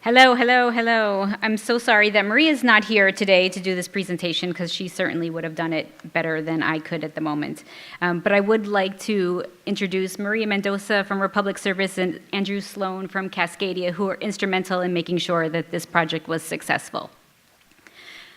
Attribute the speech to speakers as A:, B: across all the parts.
A: Hello, hello, hello. I'm so sorry that Maria's not here today to do this presentation because she certainly would have done it better than I could at the moment. But I would like to introduce Maria Mendoza from Republic Service and Andrew Sloan from Cascadia, who are instrumental in making sure that this project was successful.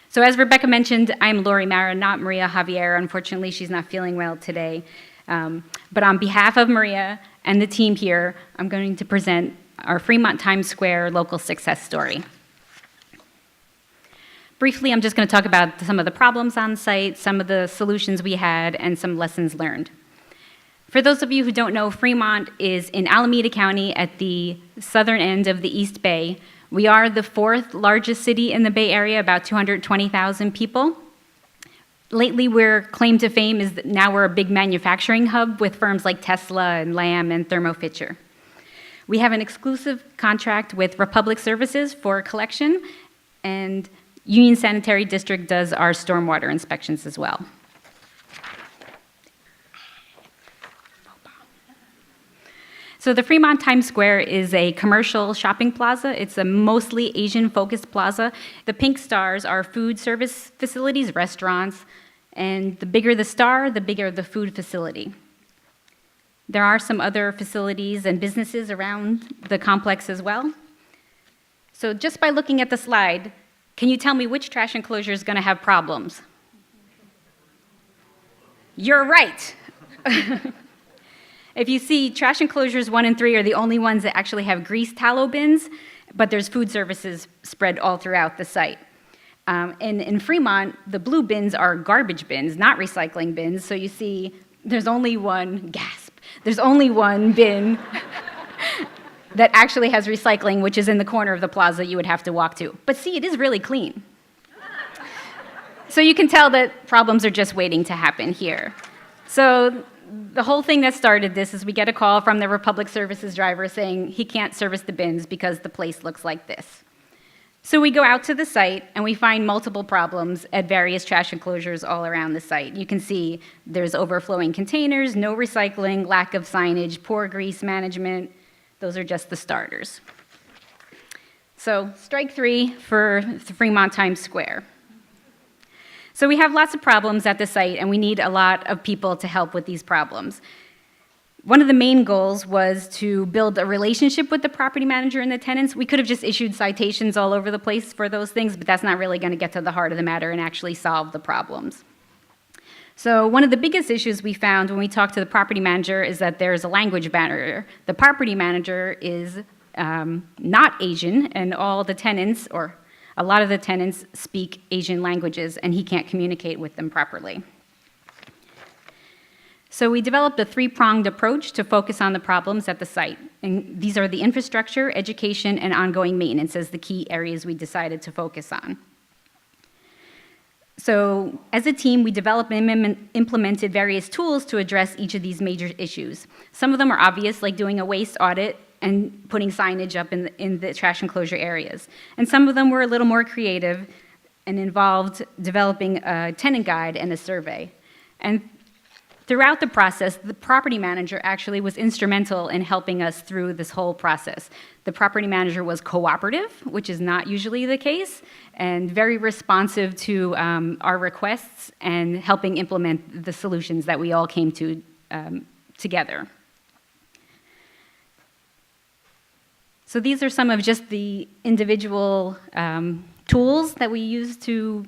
A: So as Rebecca mentioned, I'm Lori Marra, not Maria Javier. Unfortunately, she's not feeling well today. But on behalf of Maria and the team here, I'm going to present our Fremont Times Square local success story. Briefly, I'm just going to talk about some of the problems on site, some of the solutions we had, and some lessons learned. For those of you who don't know, Fremont is in Alameda County at the southern end of the East Bay. We are the fourth largest city in the Bay Area, about 220,000 people. Lately, we're claim to fame is that now we're a big manufacturing hub with firms like Tesla and Lam and Thermo Fisher. We have an exclusive contract with Republic Services for collection, and Union Sanitary District does our stormwater inspections as well. So the Fremont Times Square is a commercial shopping plaza. It's a mostly Asian-focused plaza. The pink stars are food service facilities, restaurants, and the bigger the star, the bigger the food facility. There are some other facilities and businesses around the complex as well. So just by looking at the slide, can you tell me which trash enclosure is going to have problems? You're right. If you see, trash enclosures 1 and 3 are the only ones that actually have grease tallow bins, but there's food services spread all throughout the site. And in Fremont, the blue bins are garbage bins, not recycling bins. So you see, there's only one, there's only one bin that actually has recycling, which is in the corner of the plaza you would have to walk to. But see, it is really clean. So you can tell that problems are just waiting to happen here. So the whole thing that started this is we get a call from the Republic Services driver saying he can't service the bins because the place looks like this. So we go out to the site and we find multiple problems at various trash enclosures all around the site. You can see there's overflowing containers, no recycling, lack of signage, poor grease management. Those are just the starters. So strike 3 for the Fremont Times Square. So we have lots of problems at the site and we need a lot of people to help with these problems. One of the main goals was to build a relationship with the property manager and the tenants. We could have just issued citations all over the place for those things, but that's not really going to get to the heart of the matter and actually solve the problems. So one of the biggest issues we found when we talked to the property manager is that there's a language barrier. The property manager is not Asian, and all the tenants, or a lot of the tenants, speak Asian languages, and he can't communicate with them properly. So we developed a 3-pronged approach to focus on the problems at the site. And these are the infrastructure, education, and ongoing maintenance as the key areas we decided to focus on. So as a team, we developed and implemented various tools to address each of these major issues. Some of them are obvious, like doing a waste audit and putting signage up in the trash enclosure areas. And some of them were a little more creative and involved developing a tenant guide and a survey. And throughout the process, the property manager actually was instrumental in helping us through this whole process. The property manager was cooperative, which is not usually the case, and very responsive to our requests and helping implement the solutions that we all came to together. So these are some of just the individual tools that we use to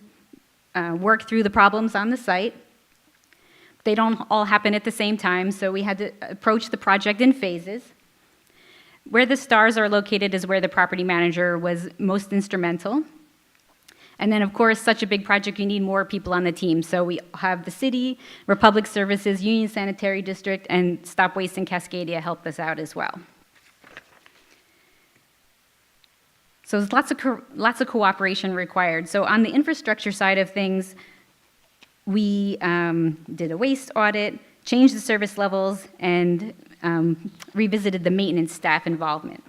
A: work through the problems on the site. They don't all happen at the same time, so we had to approach the project in phases. Where the stars are located is where the property manager was most instrumental. And then, of course, such a big project, you need more people on the team. So we have the city, Republic Services, Union Sanitary District, and StopWaste and Cascadia helped us out as well. So there's lots of cooperation required. So on the infrastructure side of things, we did a waste audit, changed the service levels, and revisited the maintenance staff involvement.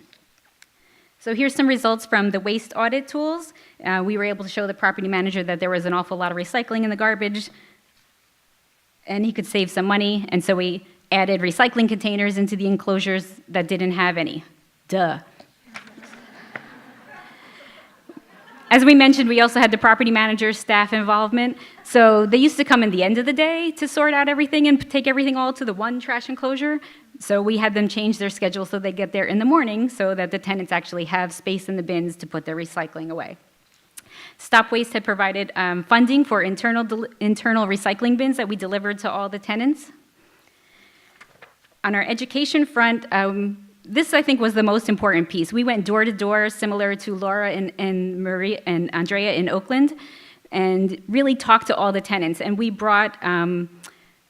A: So here's some results from the waste audit tools. We were able to show the property manager that there was an awful lot of recycling in the garbage, and he could save some money, and so we added recycling containers into the enclosures that didn't have any. Duh. As we mentioned, we also had the property manager's staff involvement. So they used to come in the end of the day to sort out everything and take everything all to the one trash enclosure. So we had them change their schedule so they get there in the morning so that the tenants actually have space in the bins to put their recycling away. StopWaste had provided funding for internal recycling bins that we delivered to all the tenants. On our education front, this, I think, was the most important piece. We went door to door, similar to Laura and Maria and Andrea in Oakland, and really talked to all the tenants. And we brought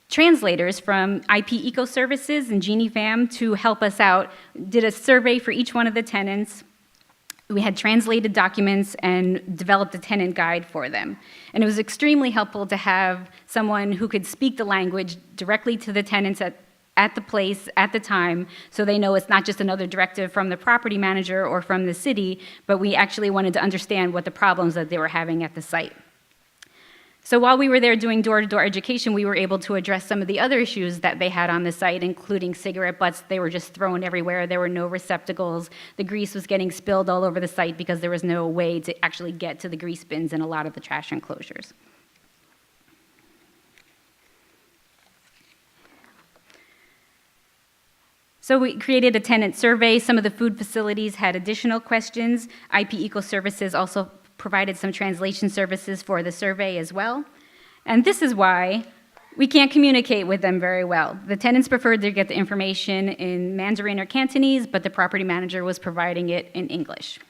A: translators from IP Eco Services and Genie Fam to help us out, did a survey for each one of the tenants. We had translated documents and developed a tenant guide for them. And it was extremely helpful to have someone who could speak the language directly to the tenants at the place, at the time, so they know it's not just another directive from the property manager or from the city, but we actually wanted to understand what the problems that they were having at the site. So while we were there doing door-to-door education, we were able to address some of the other issues that they had on the site, including cigarette butts. They were just thrown everywhere. There were no receptacles. The grease was getting spilled all over the site because there was no way to actually get to the grease bins in a lot of the trash enclosures. So we created a tenant survey. Some of the food facilities had additional questions. IP Eco Services also provided some translation services for the survey as well. And this is why we can't communicate with them very well. The tenants preferred to get the information in Mandarin or Cantonese, but the property manager was providing it in English.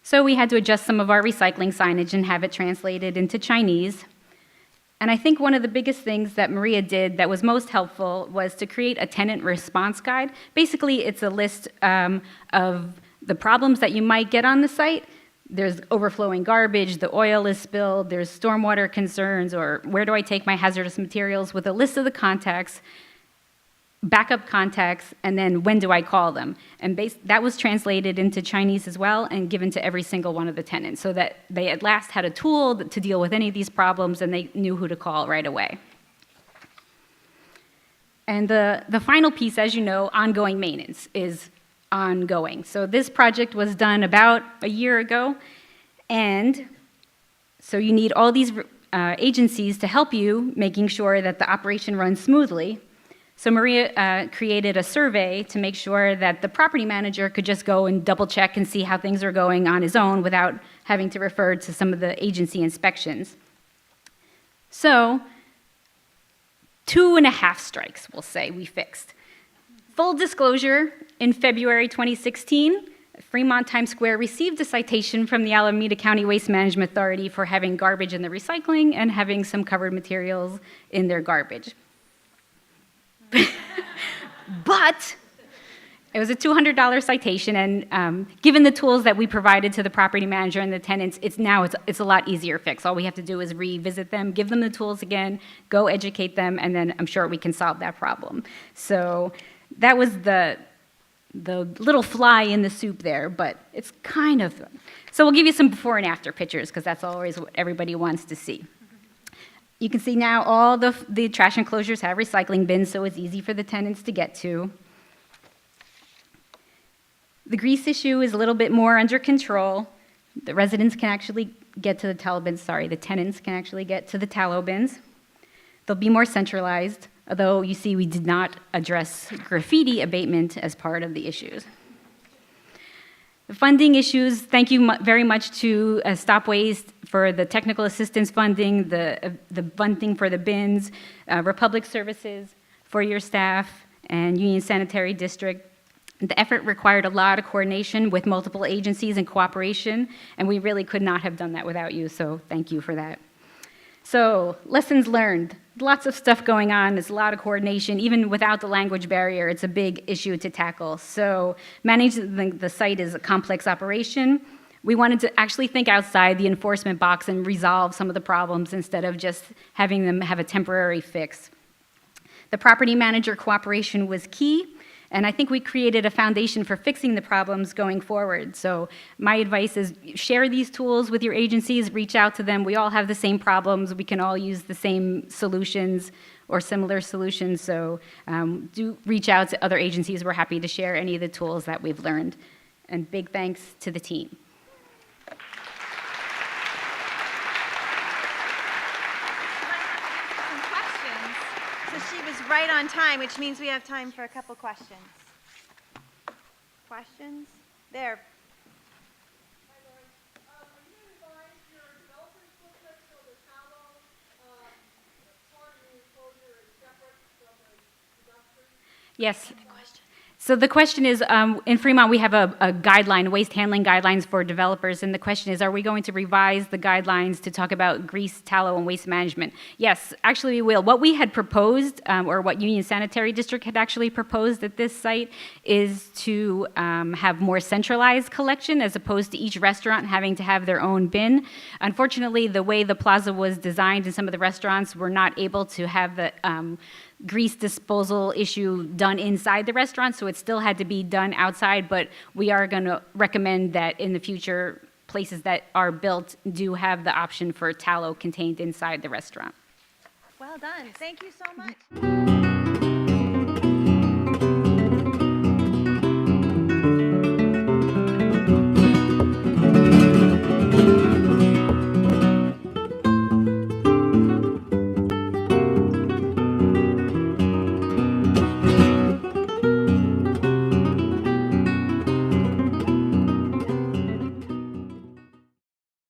A: So we had to adjust some of our recycling signage and have it translated into Chinese. And I think one of the biggest things that Maria did that was most helpful was to create a tenant response guide. Basically, it's a list of the problems that you might get on the site. There's overflowing garbage, the oil is spilled, there's stormwater concerns, or where do I take my hazardous materials, with a list of the contacts, backup contacts, and then when do I call them? And that was translated into Chinese as well and given to every single one of the tenants so that they at last had a tool to deal with any of these problems and they knew who to call right away. And the final piece, as you know, ongoing maintenance is ongoing. So this project was done about a year ago, and so you need all these agencies to help you making sure that the operation runs smoothly. So Maria created a survey to make sure that the property manager could just go and double check and see how things are going on his own without having to refer to some of the agency inspections. So 2.5 strikes, we'll say, we fixed. Full disclosure, in February 2016, Fremont Times Square received a citation from the Alameda County Waste Management Authority for having garbage in the recycling and having some covered materials in their garbage. But it was a $200 citation, and given the tools that we provided to the property manager and the tenants, it's a lot easier fix. All we have to do is revisit them, give them the tools again, go educate them, and then I'm sure we can solve that problem. So that was the little fly in the soup there, but it's kind of... So we'll give you some before and after pictures, because that's always what everybody wants to see. You can see now all the trash enclosures have recycling bins, so it's easy for the tenants to get to. The grease issue is a little bit more under control. The residents can actually get to the tallow bins, the tenants can actually get to the tallow bins. They'll be more centralized, although you see we did not address graffiti abatement as part of the issues. The funding issues, thank you very much to StopWaste for the technical assistance funding, the funding for the bins, Republic Services for your staff, and Union Sanitary District. The effort required a lot of coordination with multiple agencies and cooperation, and we really could not have done that without you, so thank you for that. So, lessons learned. Lots of stuff going on. There's a lot of coordination. Even without the language barrier, it's a big issue to tackle. So, managing the site is a complex operation. We wanted to actually think outside the enforcement box and resolve some of the problems instead of just having them have a temporary fix. The property manager cooperation was key. And I think we created a foundation for fixing the problems going forward. So my advice is share these tools with your agencies, reach out to them. We all have the same problems. We can all use the same solutions or similar solutions. So do reach out to other agencies. We're happy to share any of the tools that we've learned. And big thanks to the team.
B: right on time, which means we have time for a couple questions. Questions? There.
A: Yes. So the question is, in Fremont, we have a guideline, waste handling guidelines for developers, and the question is, are we going to revise the guidelines to talk about grease, tallow, and waste management? Yes, actually we will. What we had proposed, or what Union Sanitary District had actually proposed at this site, is to have more centralized collection as opposed to each restaurant having to have their own bin. Unfortunately, the way the plaza was designed and some of the restaurants were not able to have the grease disposal issue done inside the restaurant, so it still had to be done outside, but we are going to recommend that in the future, places that are built do have the option for tallow contained inside the restaurant.
B: Well done. Thank you so much.